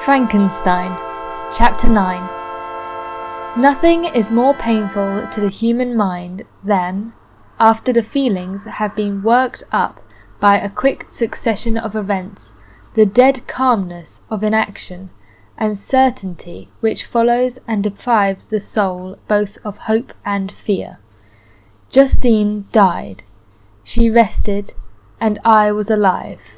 Frankenstein, Chapter 9. Nothing is more painful to the human mind than, after the feelings have been worked up by a quick succession of events, the dead calmness of inaction and certainty which follows and deprives the soul both of hope and fear. Justine died. She rested, and I was alive.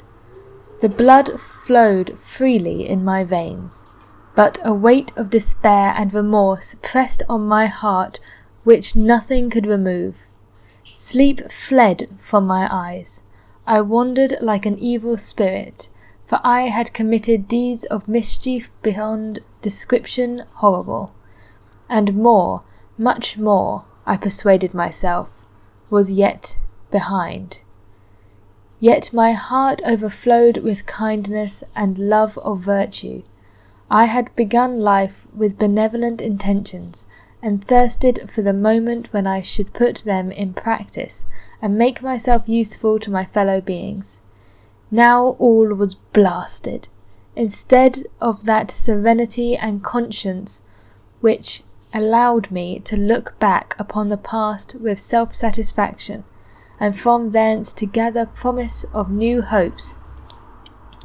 The blood flowed freely in my veins, but a weight of despair and remorse pressed on my heart which nothing could remove. Sleep fled from my eyes. I wandered like an evil spirit, for I had committed deeds of mischief beyond description horrible, and more, much more, I persuaded myself, was yet behind. Yet my heart overflowed with kindness and love of virtue. I had begun life with benevolent intentions, and thirsted for the moment when I should put them in practice and make myself useful to my fellow beings. Now all was blasted. Instead of that serenity and conscience which allowed me to look back upon the past with self-satisfaction, and from thence to gather promise of new hopes,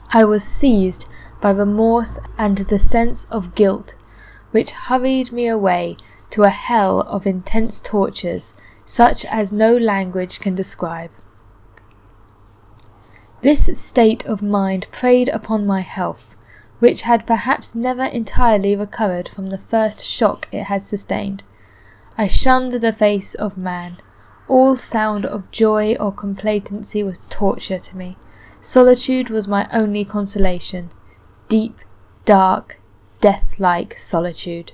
I was seized by remorse and the sense of guilt, which hurried me away to a hell of intense tortures, such as no language can describe. This state of mind preyed upon my health, which had perhaps never entirely recovered from the first shock it had sustained. I shunned the face of man. All sound of joy or complacency was torture to me. Solitude was my only consolation. Deep, dark, death-like solitude.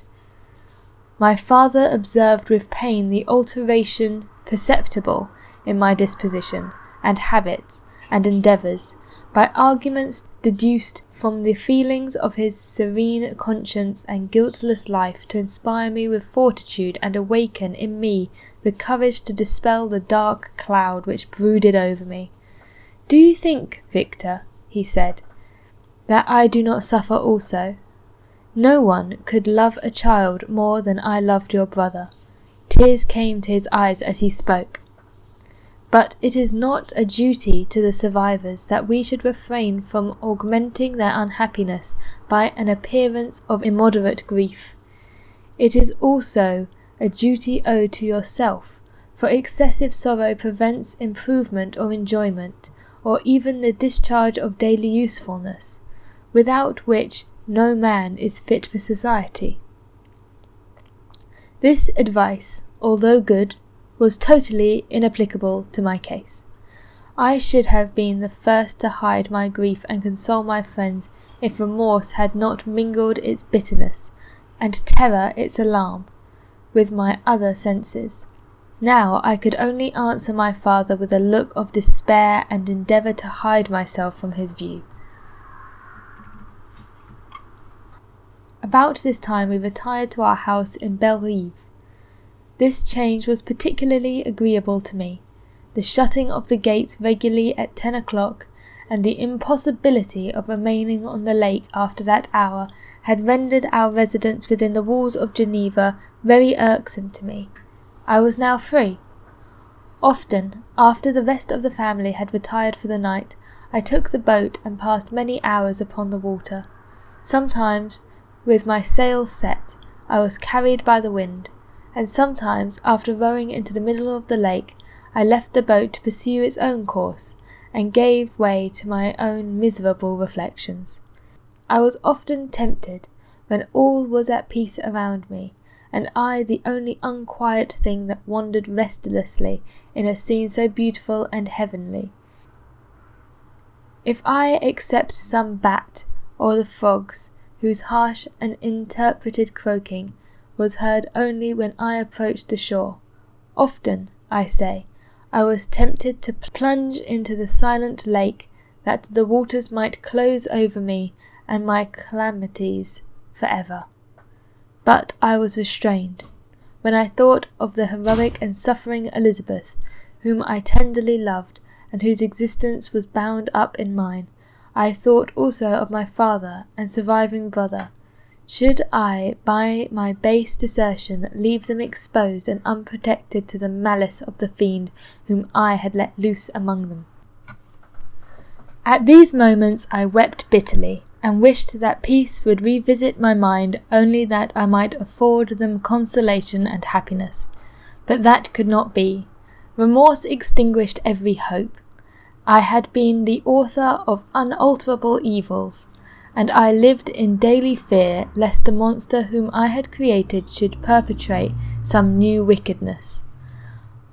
My father observed with pain the alteration perceptible in my disposition, and habits, and endeavours, by arguments deduced from the feelings of his serene conscience and guiltless life, to inspire me with fortitude and awaken in me the courage to dispel the dark cloud which brooded over me. "Do you think, Victor," he said, "that I do not suffer also? No one could love a child more than I loved your brother." Tears came to his eyes as he spoke. "But it is not a duty to the survivors that we should refrain from augmenting their unhappiness by an appearance of immoderate grief. It is also a duty owed to yourself, for excessive sorrow prevents improvement or enjoyment, or even the discharge of daily usefulness, without which no man is fit for society." This advice, although good, was totally inapplicable to my case. I should have been the first to hide my grief and console my friends if remorse had not mingled its bitterness, and terror its alarm, with my other senses. Now I could only answer my father with a look of despair and endeavour to hide myself from his view. About this time we retired to our house in Belrive. This change was particularly agreeable to me. The shutting of the gates regularly at 10 o'clock, and the impossibility of remaining on the lake after that hour, had rendered our residence within the walls of Geneva very irksome to me. I was now free. Often, after the rest of the family had retired for the night, I took the boat and passed many hours upon the water. Sometimes, with my sails set, I was carried by the wind, and sometimes, after rowing into the middle of the lake, I left the boat to pursue its own course, and gave way to my own miserable reflections. I was often tempted, when all was at peace around me, and I the only unquiet thing that wandered restlessly in a scene so beautiful and heavenly. If I except some bat, or the frogs, whose harsh and interpreted croaking was heard only when I approached the shore, often, I say, I was tempted to plunge into the silent lake, that the waters might close over me and my calamities for ever. But I was restrained. When I thought of the heroic and suffering Elizabeth, whom I tenderly loved, and whose existence was bound up in mine, I thought also of my father and surviving brother. Should I, by my base desertion, leave them exposed and unprotected to the malice of the fiend whom I had let loose among them? At these moments I wept bitterly, and wished that peace would revisit my mind, only that I might afford them consolation and happiness. But that could not be. Remorse extinguished every hope. I had been the author of unalterable evils, and I lived in daily fear lest the monster whom I had created should perpetrate some new wickedness.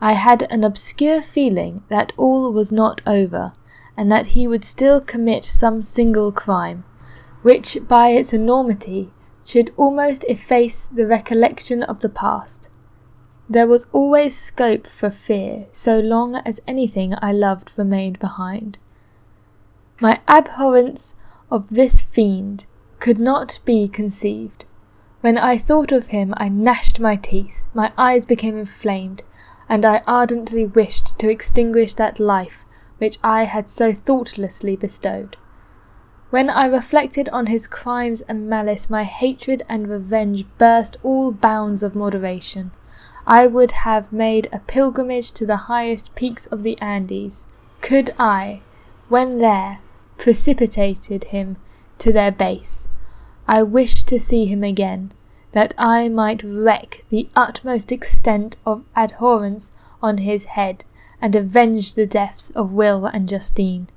I had an obscure feeling that all was not over, and that he would still commit some single crime, which by its enormity should almost efface the recollection of the past. There was always scope for fear, so long as anything I loved remained behind. My abhorrence of this fiend could not be conceived. When I thought of him, I gnashed my teeth, my eyes became inflamed, and I ardently wished to extinguish that life which I had so thoughtlessly bestowed. When I reflected on his crimes and malice, my hatred and revenge burst all bounds of moderation. I would have made a pilgrimage to the highest peaks of the Andes, could I, when there, precipitated him to their base. I wished to see him again, that I might wreak the utmost extent of abhorrence on his head, and avenge the deaths of Will and Justine.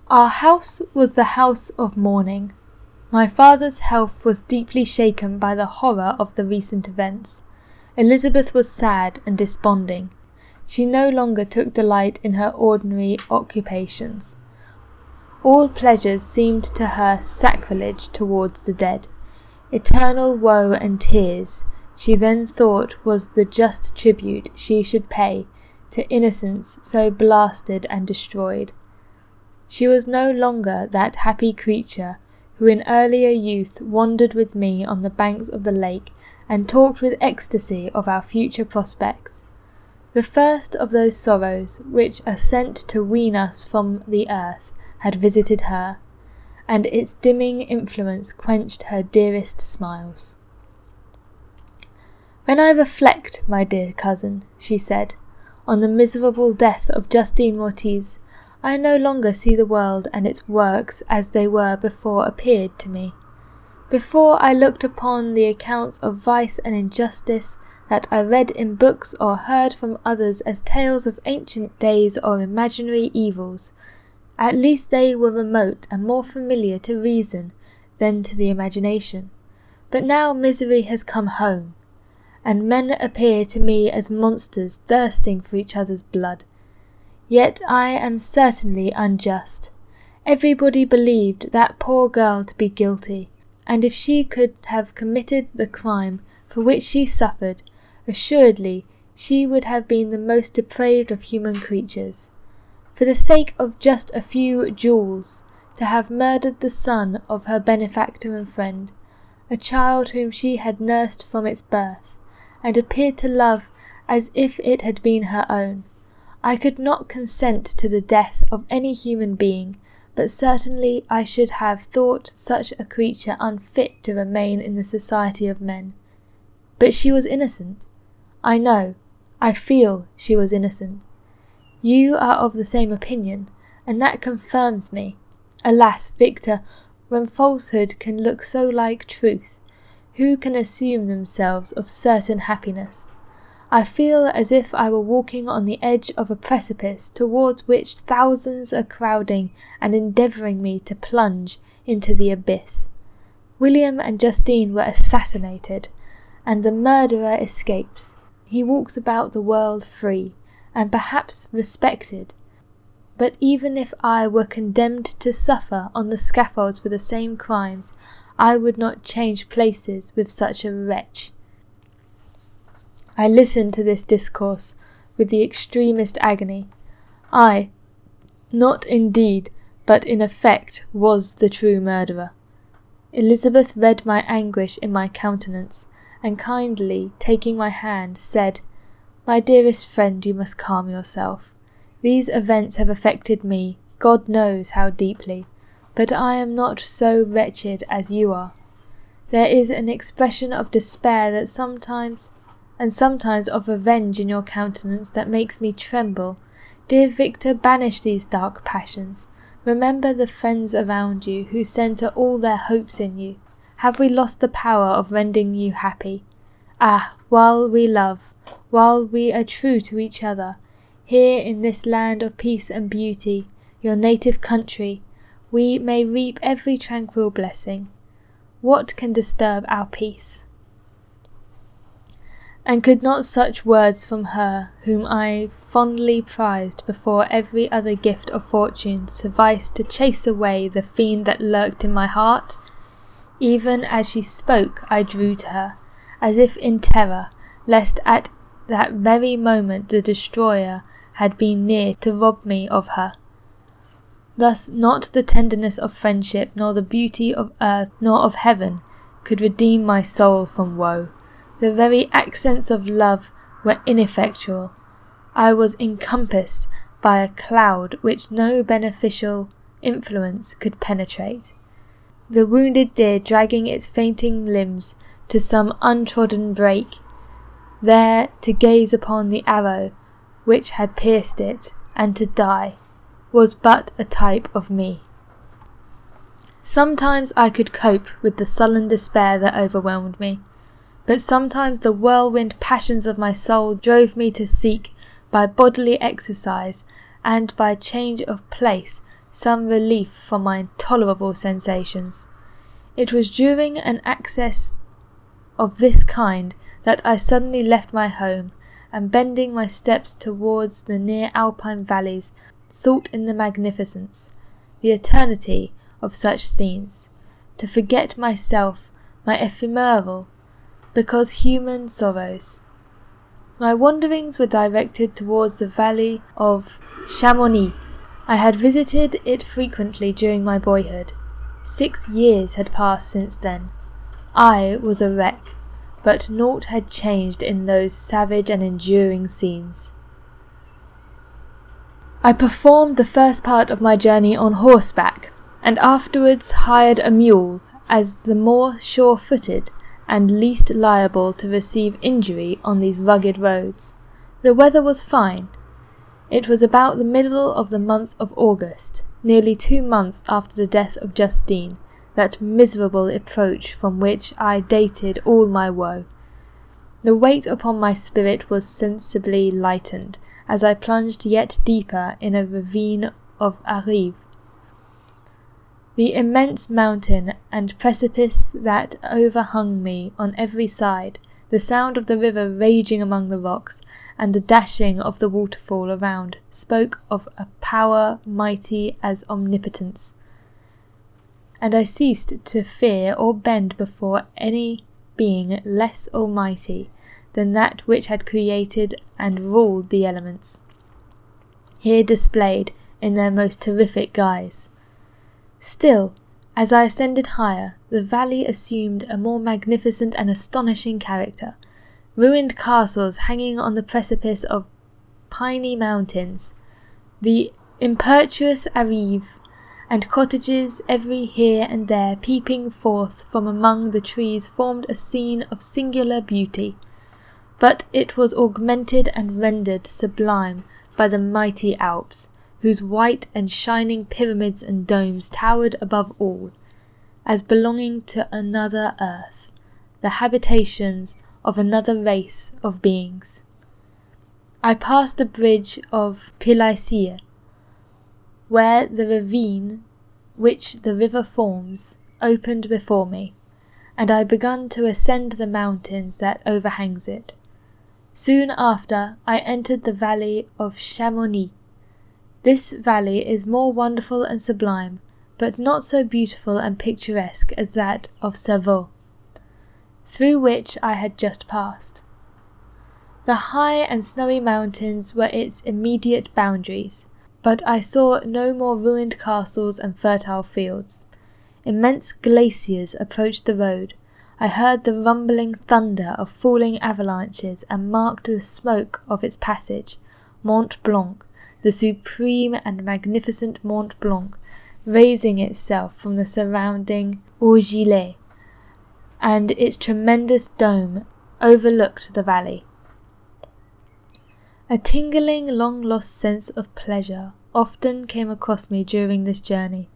Our house was the house of mourning. My father's health was deeply shaken by the horror of the recent events. Elizabeth was sad and desponding. She no longer took delight in her ordinary occupations. All pleasures seemed to her sacrilege towards the dead. Eternal woe and tears, she then thought, was the just tribute she should pay to innocence so blasted and destroyed. She was no longer that happy creature who in earlier youth wandered with me on the banks of the lake and talked with ecstasy of our future prospects. The first of those sorrows which are sent to wean us from the earth had visited her, and its dimming influence quenched her dearest smiles. "When I reflect, my dear cousin," she said, "on the miserable death of Justine Mortiz, I no longer see the world and its works as they were before appeared to me. Before I looked upon the accounts of vice and injustice that I read in books or heard from others as tales of ancient days or imaginary evils. At least they were remote and more familiar to reason than to the imagination. But now misery has come home, and men appear to me as monsters thirsting for each other's blood. Yet I am certainly unjust. Everybody believed that poor girl to be guilty, and if she could have committed the crime for which she suffered, assuredly she would have been the most depraved of human creatures. For the sake of just a few jewels, to have murdered the son of her benefactor and friend, a child whom she had nursed from its birth, and appeared to love as if it had been her own. I could not consent to the death of any human being, but certainly I should have thought such a creature unfit to remain in the society of men. But she was innocent. I know, I feel she was innocent. You are of the same opinion, and that confirms me. Alas, Victor, when falsehood can look so like truth, who can assume themselves of certain happiness? I feel as if I were walking on the edge of a precipice towards which thousands are crowding and endeavouring me to plunge into the abyss. William and Justine were assassinated, and the murderer escapes. He walks about the world free, and perhaps respected. But even if I were condemned to suffer on the scaffolds for the same crimes, I would not change places with such a wretch." I listened to this discourse with the extremest agony. I, not indeed, but in effect, was the true murderer. Elizabeth read my anguish in my countenance, and kindly taking my hand, said, "My dearest friend, you must calm yourself. These events have affected me, God knows how deeply, but I am not so wretched as you are. There is an expression of despair that sometimes of revenge in your countenance that makes me tremble. Dear Victor, banish these dark passions. Remember the friends around you who centre all their hopes in you. Have we lost the power of rendering you happy? Ah, while we love, while we are true to each other, here in this land of peace and beauty, your native country, we may reap every tranquil blessing. What can disturb our peace? And could not such words from her, whom I fondly prized before every other gift of fortune, suffice to chase away the fiend that lurked in my heart? Even as she spoke, I drew to her, as if in terror, lest at that very moment the destroyer had been near to rob me of her. Thus not the tenderness of friendship, nor the beauty of earth, nor of heaven, could redeem my soul from woe. The very accents of love were ineffectual. I was encompassed by a cloud which no beneficial influence could penetrate. The wounded deer dragging its fainting limbs to some untrodden brake, there to gaze upon the arrow which had pierced it, and to die, was but a type of me. Sometimes I could cope with the sullen despair that overwhelmed me, but sometimes the whirlwind passions of my soul drove me to seek, by bodily exercise and by change of place, some relief from my intolerable sensations. It was during an access of this kind that I suddenly left my home, and bending my steps towards the near alpine valleys, sought in the magnificence, the eternity of such scenes, to forget myself, my ephemeral, because human sorrows. My wanderings were directed towards the valley of Chamonix. I had visited it frequently during my boyhood. 6 years had passed since then. I was a wreck, but naught had changed in those savage and enduring scenes. I performed the first part of my journey on horseback, and afterwards hired a mule, as the more sure-footed and least liable to receive injury on these rugged roads. The weather was fine. It was about the middle of the month of August, nearly 2 months after the death of Justine, that miserable approach from which I dated all my woe. The weight upon my spirit was sensibly lightened, as I plunged yet deeper in a ravine of Belrive. The immense mountain and precipice that overhung me on every side, the sound of the river raging among the rocks, and the dashing of the waterfall around, spoke of a power mighty as omnipotence, and I ceased to fear or bend before any being less almighty than that which had created and ruled the elements, here displayed in their most terrific guise. Still, as I ascended higher, the valley assumed a more magnificent and astonishing character. Ruined castles hanging on the precipice of piny mountains, the impetuous Arive, and cottages every here and there peeping forth from among the trees formed a scene of singular beauty, but it was augmented and rendered sublime by the mighty Alps, whose white and shining pyramids and domes towered above all, as belonging to another earth, the habitations of another race of beings. I passed the bridge of Pilacier, where the ravine which the river forms opened before me, and I began to ascend the mountains that overhangs it. Soon after I entered the valley of Chamonix. This valley is more wonderful and sublime, but not so beautiful and picturesque as that of Savoie, through which I had just passed. The high and snowy mountains were its immediate boundaries, but I saw no more ruined castles and fertile fields. Immense glaciers approached the road. I heard the rumbling thunder of falling avalanches and marked the smoke of its passage. Mont Blanc, the supreme and magnificent Mont Blanc, raising itself from the surrounding Orgilets, and its tremendous dome overlooked the valley. A tingling, long-lost sense of pleasure often came across me during this journey.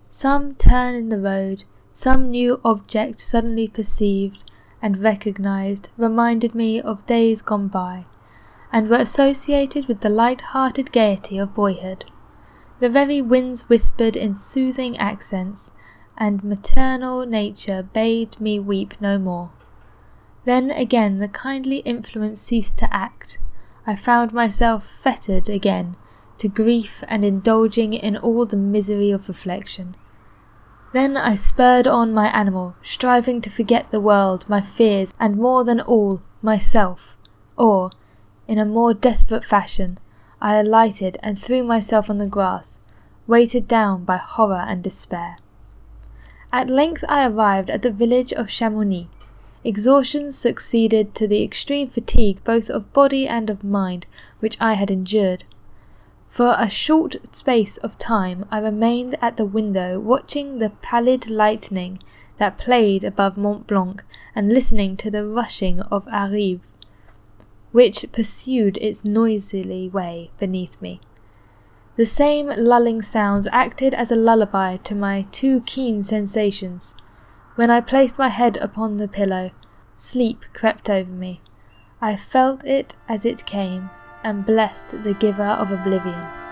Some turn in the road, some new object suddenly perceived and recognized reminded me of days gone by, and were associated with the light-hearted gaiety of boyhood. The very winds whispered in soothing accents, and maternal nature bade me weep no more. Then again the kindly influence ceased to act. I found myself fettered again to grief and indulging in all the misery of reflection. Then I spurred on my animal, striving to forget the world, my fears, and more than all, myself, or, in a more desperate fashion, I alighted and threw myself on the grass, weighted down by horror and despair. At length I arrived at the village of Chamonix. Exhaustion succeeded to the extreme fatigue both of body and of mind which I had endured. For a short space of time I remained at the window watching the pallid lightning that played above Mont Blanc and listening to the rushing of Arive, which pursued its noisily way beneath me. The same lulling sounds acted as a lullaby to my too keen sensations. When I placed my head upon the pillow, sleep crept over me. I felt it as it came, and blessed the giver of oblivion.